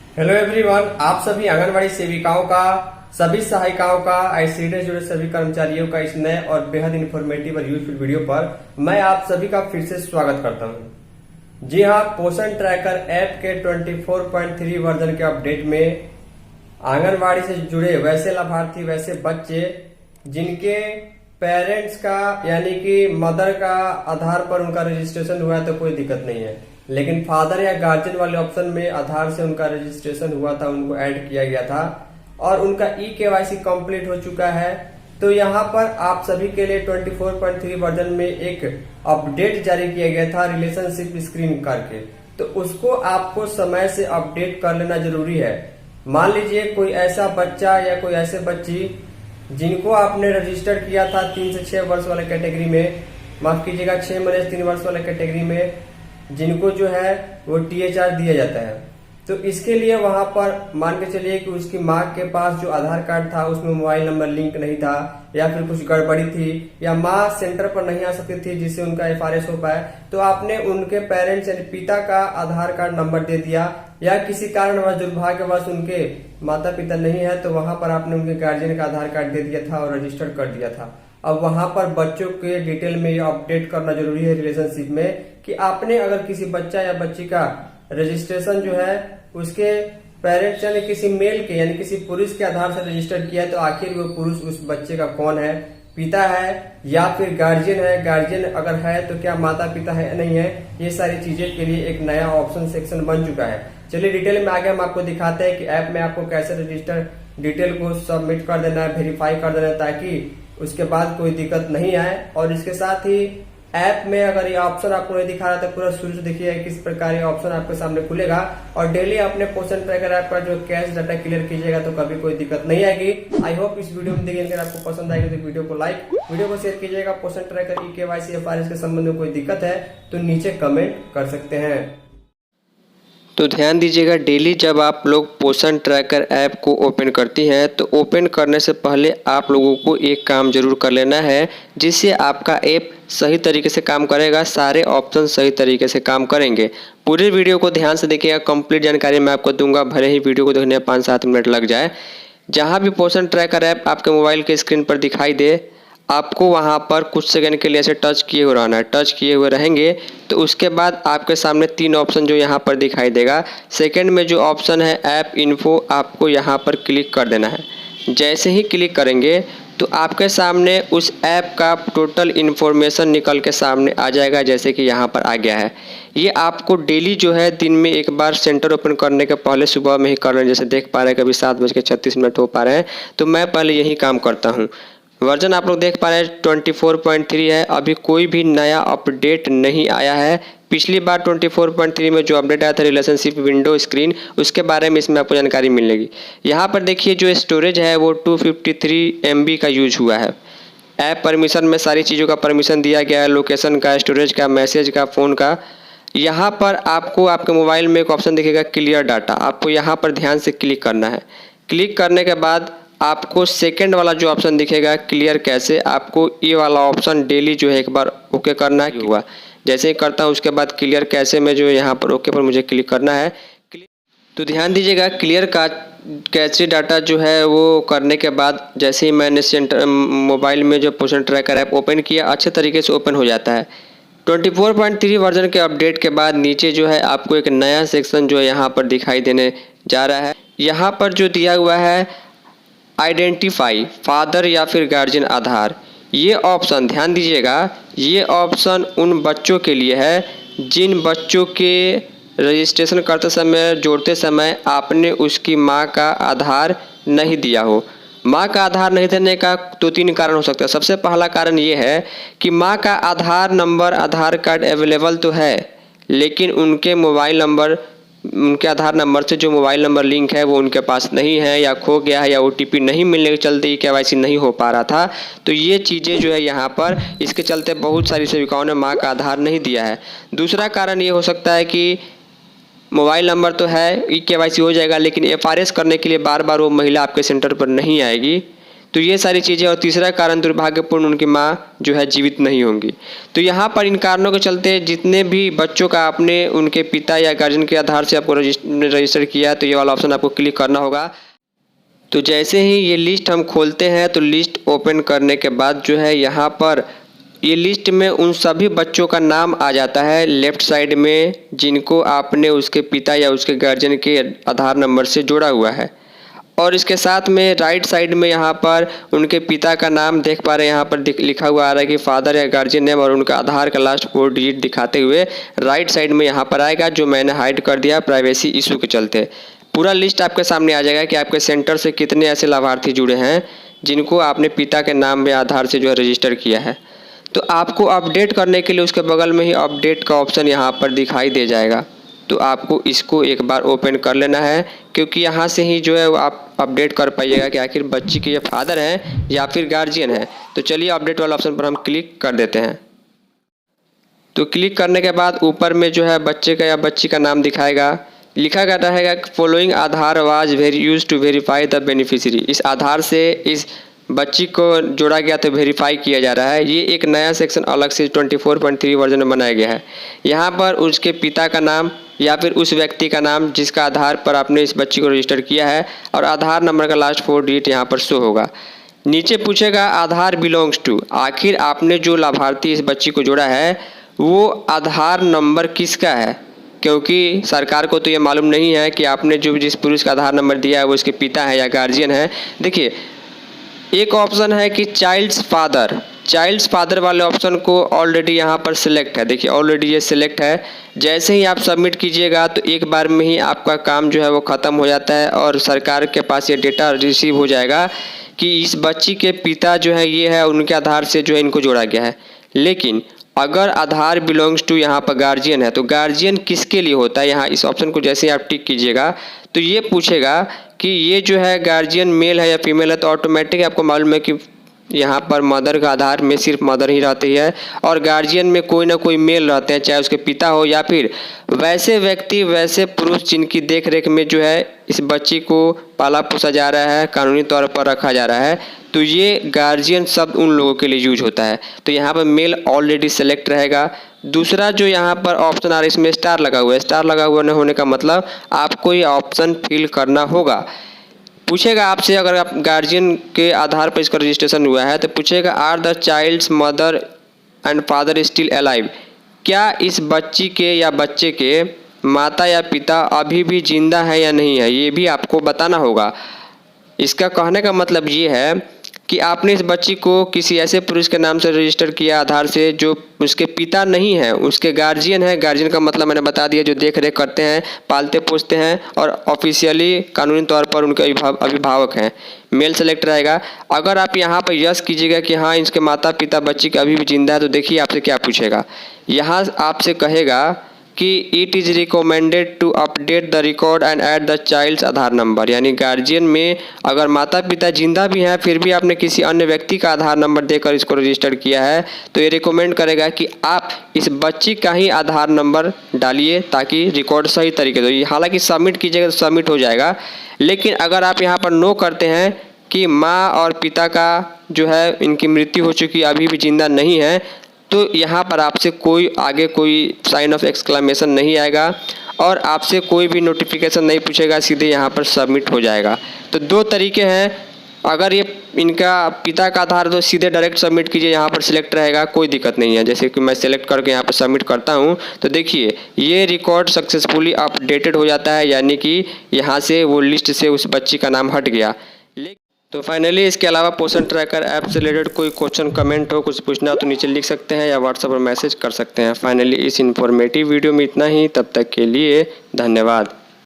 Hello everyone, आप सभी आंगनबाड़ी सेविकाओं का, सभी सहायिकाओं का, आईसीडी से जुड़े सभी कर्मचारियों का इस नए और बेहद इंफॉर्मेटिव और यूजफुल वीडियो पर मैं आप सभी का फिर से स्वागत करता हूं। जी हां, पोषण ट्रैकर ऐप के 24.3 वर्जन के अपडेट में आंगनबाड़ी से जुड़े वैसे लाभार्थी, वैसे बच्चे जिनके पेरेंट्स का यानी कि मदर का आधार पर उनका रजिस्ट्रेशन हुआ है तो कोई दिक्कत नहीं है, लेकिन फादर या गार्जियन वाले ऑप्शन में आधार से उनका रजिस्ट्रेशन हुआ था, उनको ऐड किया गया था और उनका केवाईसी कंप्लीट हो चुका है। तो यहाँ पर आप सभी के लिए 24.3 वर्जन में एक अपडेट जारी किया गया था रिलेशनशिप स्क्रीन करके, तो उसको आपको समय से अपडेट कर लेना जरूरी है। मान लीजिए कोई ऐसा बच्चा या कोई ऐसे बच्ची जिनको आपने रजिस्टर किया था 3 से 6 वर्ष वाले कैटेगरी में, माफ कीजिएगा 6 महीने से 3 वर्ष वाले कैटेगरी में, जिनको जो है वो THR दिया जाता है। तो इसके लिए वहां पर मान के चलिए कि उसकी माँ के पास जो आधार कार्ड था उसमें मोबाइल नंबर लिंक नहीं था या फिर कुछ गड़बड़ी थी या माँ सेंटर पर नहीं आ सकती थी जिससे उनका FRS हो पाए, तो आपने उनके पेरेंट्स यानी पिता का आधार कार्ड नंबर दे दिया या किसी कारणवश दुर्भाग्यवश उनके माता पिता नहीं है तो वहां पर आपने उनके गार्जियन का आधार कार्ड दे दिया था और रजिस्टर कर दिया था। अब वहां पर बच्चों के डिटेल में ये अपडेट करना जरूरी है रिलेशनशिप में कि आपने अगर किसी बच्चा या बच्ची का रजिस्ट्रेशन जो है उसके पेरेंट्स यानी किसी मेल के यानी किसी पुरुष के आधार से रजिस्टर किया है तो आखिर वो पुरुष उस बच्चे का कौन है, पिता है या फिर गार्जियन है, गार्जियन अगर है तो क्या माता पिता है नहीं है, ये सारी चीजें के लिए एक नया ऑप्शन सेक्शन बन चुका है। चलिए डिटेल में आगे हम आपको दिखाते हैं कि ऐप में आपको कैसे रजिस्टर डिटेल को सबमिट कर देना है, वेरीफाई कर देना है ताकि उसके बाद कोई दिक्कत नहीं आए। और इसके साथ ही ऐप में अगर ये ऑप्शन आपको नहीं दिखा रहा तो पूरा शुरू से देखिए किस प्रकार ये ऑप्शन आपके सामने खुलेगा और डेली अपने पोषण ट्रैकर ऐप पर जो कैश डाटा क्लियर कीजिएगा तो कभी कोई दिक्कत नहीं आएगी। आई होप इस वीडियो में देखिए, अगर आपको पसंद आएगी तो वीडियो को लाइक, वीडियो को शेयर कीजिएगा। पोषण ट्रैकर केवाईसी FRS के संबंध में कोई दिक्कत है तो नीचे कमेंट कर सकते हैं। तो ध्यान दीजिएगा, डेली जब आप लोग पोषण ट्रैकर ऐप को ओपन करती हैं तो ओपन करने से पहले आप लोगों को एक काम जरूर कर लेना है जिससे आपका ऐप सही तरीके से काम करेगा, सारे ऑप्शन सही तरीके से काम करेंगे। पूरे वीडियो को ध्यान से देखिएगा, कंप्लीट जानकारी मैं आपको दूंगा, भले ही वीडियो को देखने में 5-7 मिनट लग जाए। जहाँ भी पोषण ट्रैकर ऐप आपके मोबाइल के स्क्रीन पर दिखाई दे, आपको वहां पर कुछ सेकंड के लिए ऐसे टच किए हुए रहना है। टच किए हुए रहेंगे तो उसके बाद आपके सामने 3 ऑप्शन जो यहाँ पर दिखाई देगा। सेकंड में जो ऑप्शन है ऐप इन्फो, आपको यहाँ पर क्लिक कर देना है। जैसे ही क्लिक करेंगे तो आपके सामने उस ऐप का टोटल इन्फॉर्मेशन निकल के सामने आ जाएगा, जैसे कि यहाँ पर आ गया है। ये आपको डेली जो है दिन में एक बार सेंटर ओपन करने के पहले सुबह में ही करना है। जैसे देख पा रहे हैं कभी 7:36 हो पा रहे हैं, तो मैं पहले यही काम करता हूँ। वर्जन आप लोग देख पा रहे हैं 24.3 है, अभी कोई भी नया अपडेट नहीं आया है। पिछली बार 24.3 में जो अपडेट आया था रिलेशनशिप विंडो स्क्रीन, उसके बारे में इसमें आपको जानकारी मिलेगी। यहाँ पर देखिए जो स्टोरेज है वो 253 MB का यूज हुआ है। ऐप परमिशन में सारी चीज़ों का परमिशन दिया गया है, लोकेशन का, स्टोरेज का, मैसेज का, फ़ोन का। यहाँ पर आपको आपके मोबाइल में एक ऑप्शन दिखेगा क्लियर डाटा, आपको यहाँ पर ध्यान से क्लिक करना है। क्लिक करने के बाद आपको सेकंड वाला जो ऑप्शन दिखेगा क्लियर कैसे, आपको ये वाला ऑप्शन डेली जो है एक बार ओके करना है। हुआ जैसे ही करता हूँ उसके बाद क्लियर कैसे में जो यहाँ पर ओके पर मुझे क्लिक करना है। तो ध्यान दीजिएगा, क्लियर का कैसे डाटा जो है वो करने के बाद जैसे ही मैंने सेंटर मोबाइल में जो पोषण ट्रैकर ऐप ओपन किया, अच्छे तरीके से ओपन हो जाता है। 24.3 वर्जन के अपडेट के बाद नीचे जो है आपको एक नया सेक्शन जो है यहाँ पर दिखाई देने जा रहा है। यहाँ पर जो दिया हुआ है आइडेंटिफाई फादर या फिर गार्जियन आधार, ये ऑप्शन ध्यान दीजिएगा, ये ऑप्शन उन बच्चों के लिए है जिन बच्चों के रजिस्ट्रेशन करते समय, जोड़ते समय आपने उसकी माँ का आधार नहीं दिया हो। माँ का आधार नहीं देने का 2-3 कारण हो सकता है। सबसे पहला कारण ये है कि माँ का आधार नंबर, आधार कार्ड अवेलेबल तो है लेकिन उनके मोबाइल नंबर, उनके आधार नंबर से जो मोबाइल नंबर लिंक है वो उनके पास नहीं है या खो गया है या OTP नहीं मिलने के चलते KYC नहीं हो पा रहा था। तो ये चीज़ें जो है यहाँ पर इसके चलते बहुत सारी सेविकाओं ने माँ का आधार नहीं दिया है। दूसरा कारण ये हो सकता है कि मोबाइल नंबर तो है, KYC हो जाएगा लेकिन FRS करने के लिए बार बार वो महिला आपके सेंटर पर नहीं आएगी। तो ये सारी चीज़ें, और तीसरा कारण दुर्भाग्यपूर्ण उनकी माँ जो है जीवित नहीं होंगी। तो यहाँ पर इन कारणों के चलते जितने भी बच्चों का आपने उनके पिता या गार्जियन के आधार से आपको रजिस्टर किया, तो ये वाला ऑप्शन आपको क्लिक करना होगा। तो जैसे ही ये लिस्ट हम खोलते हैं तो लिस्ट ओपन करने के बाद जो है यहाँ पर ये लिस्ट में उन सभी बच्चों का नाम आ जाता है लेफ़्ट साइड में जिनको आपने उसके पिता या उसके गार्जियन के आधार नंबर से जोड़ा हुआ है। और इसके साथ में राइट साइड में यहाँ पर उनके पिता का नाम देख पा रहे हैं, यहाँ पर लिखा हुआ आ रहा है कि फादर या गार्जियन नेम, और उनका आधार का लास्ट 4 डिजिट दिखाते हुए राइट साइड में यहाँ पर आएगा, जो मैंने हाइड कर दिया प्राइवेसी इशू के चलते। पूरा लिस्ट आपके सामने आ जाएगा कि आपके सेंटर से कितने ऐसे लाभार्थी जुड़े हैं जिनको आपने पिता के नाम में आधार से जो है रजिस्टर किया है। तो आपको अपडेट करने के लिए उसके बगल में ही अपडेट का ऑप्शन यहाँ पर दिखाई दे जाएगा। तो आपको इसको एक बार ओपन कर लेना है, क्योंकि यहाँ से ही जो है वो आप अपडेट कर पाइएगा कि आखिर बच्ची के ये फादर हैं या फिर गार्जियन है। तो चलिए अपडेट वाला ऑप्शन पर हम क्लिक कर देते हैं। तो क्लिक करने के बाद ऊपर में जो है बच्चे का या बच्ची का नाम दिखाएगा, लिखा गया रहेगा following Aadhaar was use to verify the beneficiary. इस आधार से इस बच्ची को जोड़ा गया तो वेरीफाई किया जा रहा है। ये एक नया सेक्शन अलग से 24.3 वर्जन में बनाया गया है। यहाँ पर उसके पिता का नाम या फिर उस व्यक्ति का नाम जिसका आधार पर आपने इस बच्ची को रजिस्टर किया है, और आधार नंबर का लास्ट 4 डिजिट यहाँ पर शो होगा। नीचे पूछेगा आधार बिलोंग्स टू, आखिर आपने जो लाभार्थी इस बच्ची को जोड़ा है वो आधार नंबर किसका है, क्योंकि सरकार को तो ये मालूम नहीं है कि आपने जो जिस पुरुष का आधार नंबर दिया है वो उसके पिता है या गार्जियन है। देखिए एक ऑप्शन है कि चाइल्ड्स फादर वाले ऑप्शन को ऑलरेडी यहाँ पर सिलेक्ट है। देखिए ऑलरेडी ये सिलेक्ट है। जैसे ही आप सबमिट कीजिएगा तो एक बार में ही आपका काम जो है वो ख़त्म हो जाता है और सरकार के पास ये डेटा रिसीव हो जाएगा कि इस बच्ची के पिता जो है ये है, उनके आधार से जो है इनको जोड़ा गया है। लेकिन अगर आधार बिलोंग्स टू यहाँ पर गार्जियन है तो गार्जियन किसके लिए होता है, यहाँ इस ऑप्शन को जैसे ही आप टिक कीजिएगा तो ये पूछेगा कि ये जो है गार्जियन मेल है या फीमेल है। तो ऑटोमेटिक आपको मालूम है कि यहाँ पर मदर का आधार में सिर्फ मदर ही रहती है और गार्जियन में कोई ना कोई मेल रहते हैं, चाहे उसके पिता हो या फिर वैसे व्यक्ति वैसे पुरुष जिनकी देख रेख में जो है इस बच्ची को पाला पोसा जा रहा है, कानूनी तौर पर रखा जा रहा है। तो ये गार्जियन शब्द उन लोगों के लिए यूज होता है। तो यहाँ पर मेल ऑलरेडी सेलेक्ट रहेगा। दूसरा जो यहाँ पर ऑप्शन आ रहा है इसमें स्टार लगा हुआ है। स्टार लगा हुआ न होने का मतलब आपको ये ऑप्शन फिल करना होगा। पूछेगा आपसे अगर आप गार्जियन के आधार पर इसका रजिस्ट्रेशन हुआ है तो पूछेगा are the child's mother and father still alive, क्या इस बच्ची के या बच्चे के माता या पिता अभी भी जिंदा है या नहीं है, ये भी आपको बताना होगा। इसका कहने का मतलब ये है कि आपने इस बच्ची को किसी ऐसे पुरुष के नाम से रजिस्टर किया आधार से जो उसके पिता नहीं है, उसके गार्जियन है। गार्जियन का मतलब मैंने बता दिया, जो देख रेख करते हैं, पालते पोसते हैं और ऑफिशियली कानूनी तौर पर उनके अभिभावक हैं। मेल सेलेक्ट रहेगा। अगर आप यहाँ पर यस कीजिएगा कि हाँ इसके माता पिता बच्ची का अभी भी जिंदा है तो देखिए आपसे क्या पूछेगा। यहाँ आपसे कहेगा कि it is recommended to update the record and add the child's Aadhaar number, यानी गार्जियन में अगर माता पिता जिंदा भी हैं फिर भी आपने किसी अन्य व्यक्ति का आधार नंबर देकर इसको रजिस्टर किया है तो ये रिकमेंड करेगा कि आप इस बच्ची का ही आधार नंबर डालिए ताकि रिकॉर्ड सही तरीके से। हालांकि सबमिट कीजिएगा तो सबमिट हो जाएगा, लेकिन अगर आप यहाँ पर नो करते हैं कि माँ और पिता का जो है इनकी मृत्यु हो चुकी अभी भी जिंदा नहीं है तो यहाँ पर आपसे कोई आगे कोई साइन ऑफ एक्सक्लेमेशन नहीं आएगा और आपसे कोई भी नोटिफिकेशन नहीं पूछेगा, सीधे यहाँ पर सबमिट हो जाएगा। तो दो तरीके हैं, अगर ये इनका पिता का आधार तो सीधे डायरेक्ट सबमिट कीजिए, यहाँ पर सिलेक्ट रहेगा, कोई दिक्कत नहीं है। जैसे कि मैं सिलेक्ट करके यहाँ पर सबमिट करता हूँ तो देखिए ये रिकॉर्ड सक्सेसफुली अपडेटेड हो जाता है, यानी कि यहाँ से वो लिस्ट से उस बच्ची का नाम हट गया। तो फाइनली इसके अलावा पोषण ट्रैकर ऐप से रिलेटेड कोई क्वेश्चन कमेंट हो, कुछ पूछना हो तो नीचे लिख सकते हैं या व्हाट्सएप पर मैसेज कर सकते हैं। फाइनली इस इन्फॉर्मेटिव वीडियो में इतना ही, तब तक के लिए धन्यवाद।